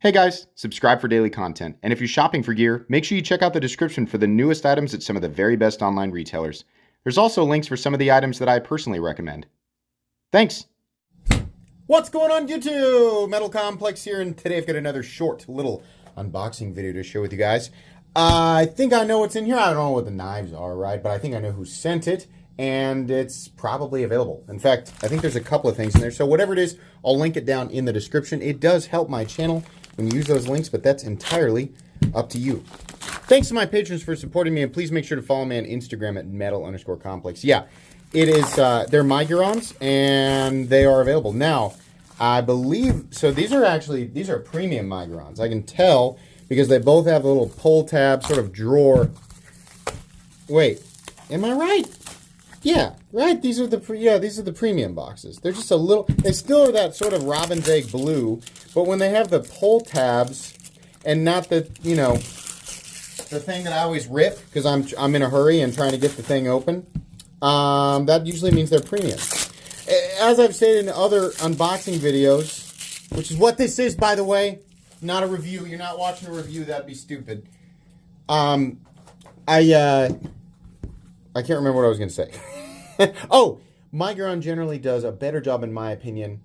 Hey guys, subscribe for daily content, and if you're shopping for gear, make sure you check out the description for the newest items at some of the very best online retailers. There's also links for some of the items that I personally recommend. Thanks! What's going on YouTube? Metal Complex here, and today I've got another short little unboxing video to share with you guys. I think I know what's in here. I don't know what the knives are, right? But I think I know who sent it, and it's probably available. In fact, I think there's a couple of things in there, so whatever it is, I'll link it down in the description. It does help my channel when you use those links, but that's entirely up to you. Thanks to my patrons for supporting me, and please make sure to follow me on Instagram at metal_complex. Yeah, it is, they're Migurons, and they are available. Now, I believe, so these are premium Migurons. I can tell because they both have a little pull tab sort of drawer. Wait, am I right? Yeah, right, these are the premium boxes. They're just a little, they still are that sort of robin's egg blue, but when they have the pull tabs and not the, you know, the thing that I always rip because I'm in a hurry and trying to get the thing open, that usually means they're premium. As I've stated in other unboxing videos, which is what this is, by the way, not a review. You're not watching a review. That'd be stupid. I can't remember what I was going to say. Oh, Miguron generally does a better job, in my opinion,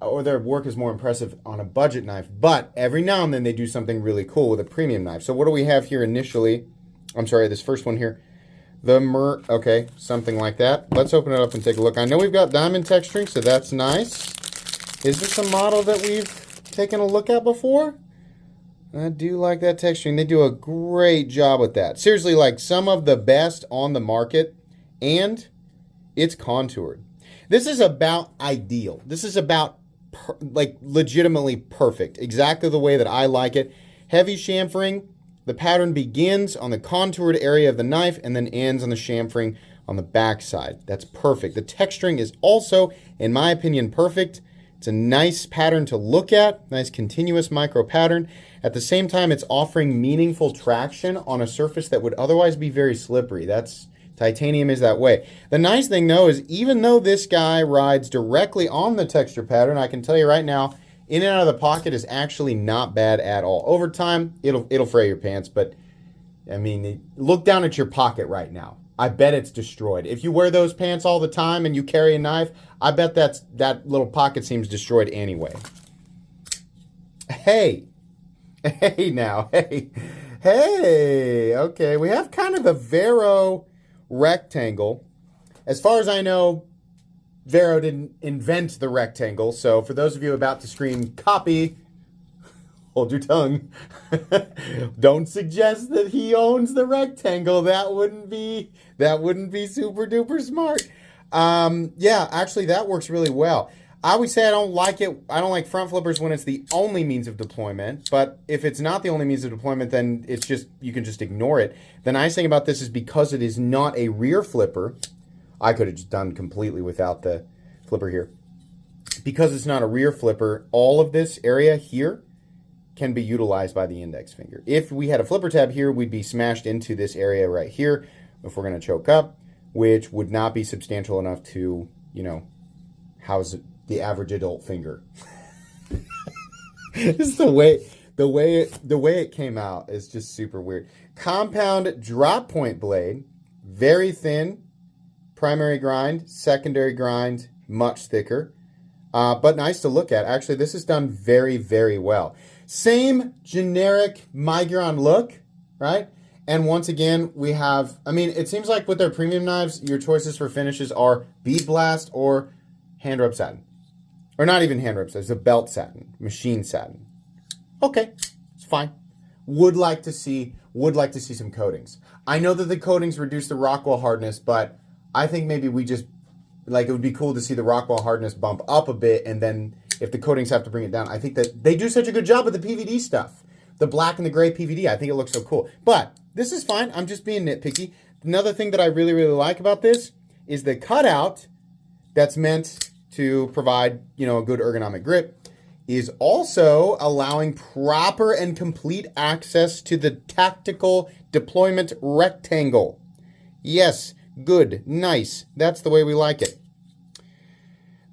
or their work is more impressive on a budget knife, but every now and then they do something really cool with a premium knife. So what do we have here initially? I'm sorry, this first one here. The Mero, okay, something like that. Let's open it up and take a look. I know we've got diamond texturing, so that's nice. Is this a model that we've taken a look at before? I do like that texturing. They do a great job with that. Seriously, like some of the best on the market, and it's contoured. This is about ideal. This is about like legitimately perfect. Exactly the way that I like it. Heavy chamfering. The pattern begins on the contoured area of the knife and then ends on the chamfering on the back side. That's perfect. The texturing is also, in my opinion, perfect. It's a nice pattern to look at, nice continuous micro pattern. At the same time, it's offering meaningful traction on a surface that would otherwise be very slippery. Titanium is that way. The nice thing though is even though this guy rides directly on the texture pattern, I can tell you right now, in and out of the pocket is actually not bad at all. Over time, it'll fray your pants, but I mean, look down at your pocket right now. I bet it's destroyed. If you wear those pants all the time and you carry a knife, I bet that little pocket seems destroyed anyway. Hey now, hey, okay, we have kind of the Mero rectangle. As far as I know, Mero didn't invent the rectangle, so for those of you about to scream copy, hold your tongue. Don't suggest that he owns the rectangle. That wouldn't be super duper smart. Yeah, actually that works really well. I always say I don't like it. I don't like front flippers when it's the only means of deployment, but if it's not the only means of deployment, then it's just, you can just ignore it. The nice thing about this is because it is not a rear flipper, I could have just done completely without the flipper here. Because it's not a rear flipper, all of this area here can be utilized by the index finger. If we had a flipper tab here, we'd be smashed into this area right here if we're going to choke up, which would not be substantial enough to, you know, house the average adult finger. It's the way it came out is just super weird. Compound drop point blade, very thin, primary grind, secondary grind, much thicker, but nice to look at. Actually, this is done very, very well. Same generic Miguron look, right? And once again, we have, I mean, it seems like with their premium knives, your choices for finishes are bead blast or hand rub satin. Or not even hand rub satin, it's a belt satin, machine satin. Okay, it's fine. Would like to see some coatings. I know that the coatings reduce the Rockwell hardness, but I think maybe we just, like, it would be cool to see the Rockwell hardness bump up a bit, and then if the coatings have to bring it down, I think that they do such a good job with the PVD stuff. The black and the gray PVD, I think it looks so cool. But this is fine, I'm just being nitpicky. Another thing that I really, really like about this is the cutout that's meant to provide, you know, a good ergonomic grip is also allowing proper and complete access to the tactical deployment rectangle. Yes, good, nice. That's the way we like it.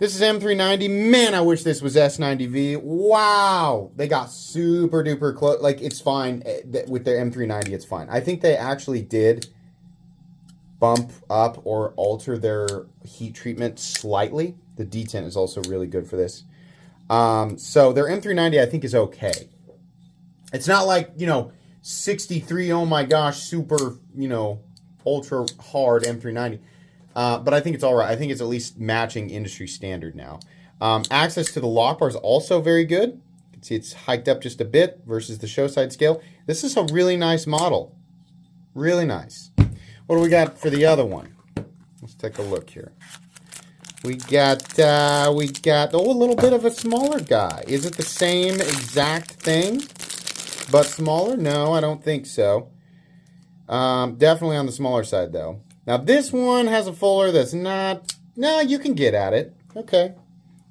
This is M390. Man, I wish this was S90V. Wow. They got super duper close. Like, it's fine. With their M390, it's fine. I think they actually did bump up or alter their heat treatment slightly. The detent is also really good for this. So their M390, I think, is okay. It's not like, 63, oh my gosh, super, ultra hard M390. But I think it's all right. I think it's at least matching industry standard now. Access to the lock bar is also very good. You can see it's hiked up just a bit versus the show side scale. This is a really nice model. Really nice. What do we got for the other one? Let's take a look here. We got a little bit of a smaller guy. Is it the same exact thing, but smaller? No, I don't think so. Definitely on the smaller side, though. Now, this one has a fuller that's not... No, you can get at it. Okay.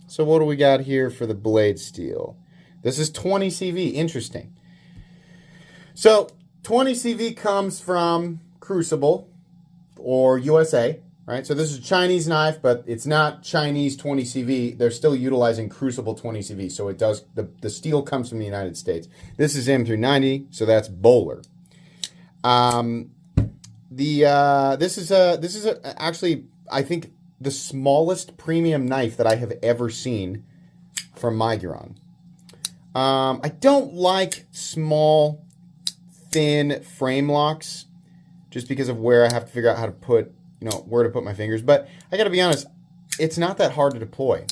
So what do we got here for the blade steel? This is 20 CV. Interesting. So 20 CV comes from Crucible or USA, right? So this is a Chinese knife, but it's not Chinese 20 CV. They're still utilizing Crucible 20 CV. So it does... The steel comes from the United States. This is M390, so that's Bowler. This is actually, I think, the smallest premium knife that I have ever seen from Miguron. I don't like small, thin frame locks just because of where I have to figure out how to put, where to put my fingers. But I got to be honest, it's not that hard to deploy,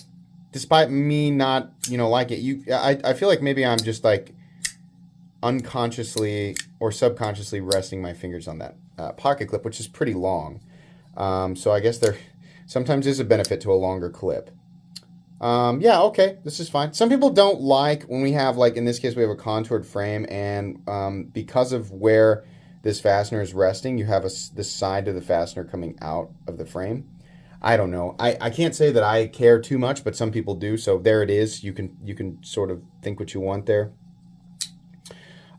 despite me not, like it. I feel like maybe I'm just like unconsciously or subconsciously resting my fingers on that pocket clip, which is pretty long. So I guess there sometimes is a benefit to a longer clip. Yeah, okay, this is fine. Some people don't like when we have, like in this case, we have a contoured frame, and because of where this fastener is resting, you have this side of the fastener coming out of the frame. I don't know. I can't say that I care too much, but some people do. So there it is. You can sort of think what you want there.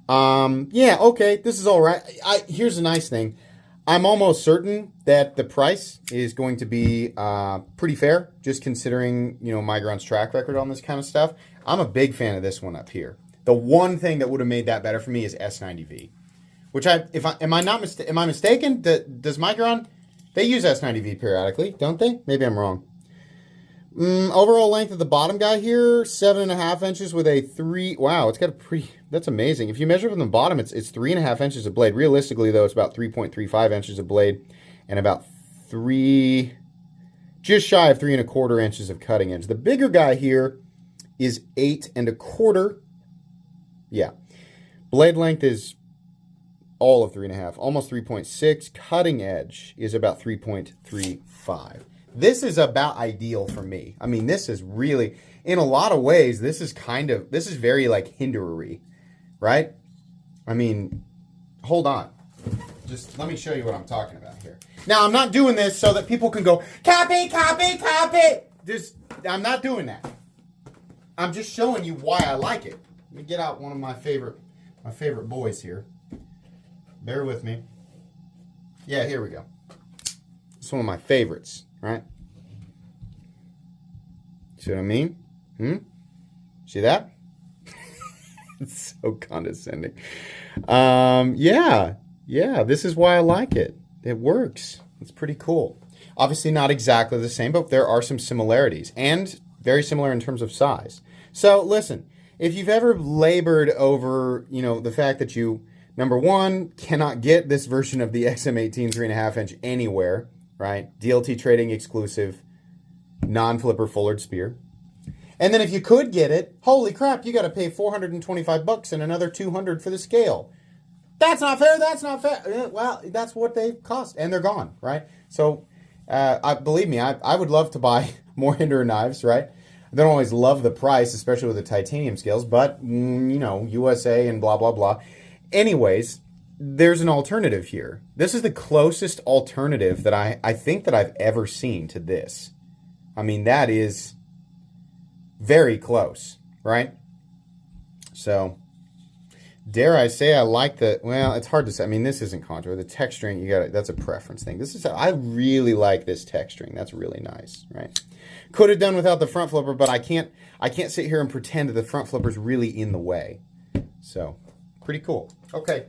Yeah, okay, this is all right. Here's a nice thing. I'm almost certain that the price is going to be pretty fair, just considering, Miguron's track record on this kind of stuff. I'm a big fan of this one up here. The one thing that would have made that better for me is S90V, which am I mistaken? Does Miguron, they use S90V periodically, don't they? Maybe I'm wrong. Overall length of the bottom guy here, 7.5 inches with a 3. Wow, it's got a pretty. That's amazing. If you measure from the bottom, it's 3.5 inches of blade. Realistically, though, it's about 3.35 inches of blade, and about just shy of 3.25 inches of cutting edge. The bigger guy here is 8.25. Yeah, blade length is all of 3.5, almost 3.6. Cutting edge is about 3.35. This is about ideal for me. I mean, this is really, in a lot of ways, this is very like hinderery, right? I mean, hold on. Just let me show you what I'm talking about here. Now, I'm not doing this so that people can go, copy, copy, copy. I'm not doing that. I'm just showing you why I like it. Let me get out one of my favorite boys here. Bear with me. Yeah, here we go. It's one of my favorites. Right? See what I mean? See that? It's so condescending. Yeah, this is why I like it. It works. It's pretty cool. Obviously not exactly the same, but there are some similarities, and very similar in terms of size. So listen, if you've ever labored over, the fact that you, number one, cannot get this version of the XM18 3.5 inch anywhere, right? DLT trading exclusive, non-flipper fullered spear. And then if you could get it, holy crap, you got to pay $425 and another $200 for the scale. That's not fair. That's not fair. Well, that's what they cost, and they're gone, right? So, believe me, I would love to buy more Hinderer knives, right? I don't always love the price, especially with the titanium scales, but USA and blah blah blah. Anyways, there's an alternative here. This is the closest alternative that I think that I've ever seen to this. I mean, that is very close, right? So Dare I say I like the, well, it's hard to say. I mean, this isn't contour. The texturing, that's a preference thing. I really like this texturing. That's really nice, right? Could have done without the front flipper, but I can't sit here and pretend that the front flipper's really in the way. So, pretty cool. Okay.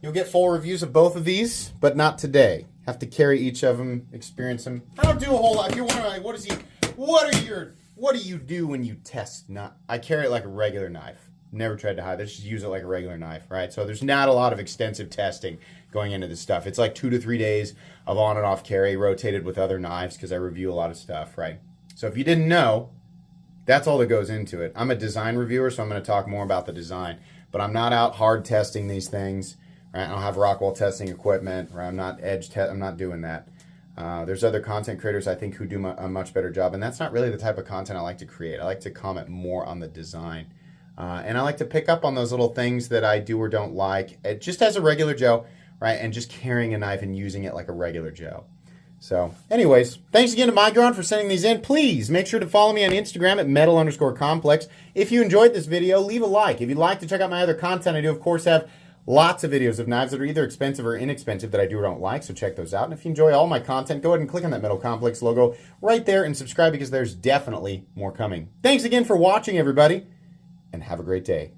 You'll get full reviews of both of these, but not today. Have to carry each of them, experience them. I don't do a whole lot. If you're wondering, like, what do you do when you test? I carry it like a regular knife. Never tried to hide. I just use it like a regular knife, right? So there's not a lot of extensive testing going into this stuff. It's like 2 to 3 days of on and off carry, rotated with other knives because I review a lot of stuff, right? So if you didn't know, that's all that goes into it. I'm a design reviewer, so I'm going to talk more about the design. But I'm not out hard testing these things. Right? I don't have Rockwell testing equipment. Right? I'm not I'm not doing that. There's other content creators, I think, who do a much better job. And that's not really the type of content I like to create. I like to comment more on the design. And I like to pick up on those little things that I do or don't like, just as a regular Joe, right? And just carrying a knife and using it like a regular Joe. So, anyways, thanks again to Miguron for sending these in. Please make sure to follow me on Instagram at metal_complex. If you enjoyed this video, leave a like. If you'd like to check out my other content, I do, of course, have lots of videos of knives that are either expensive or inexpensive that I do or don't like, so check those out. And if you enjoy all my content, go ahead and click on that Metal Complex logo right there and subscribe because there's definitely more coming. Thanks again for watching, everybody, and have a great day.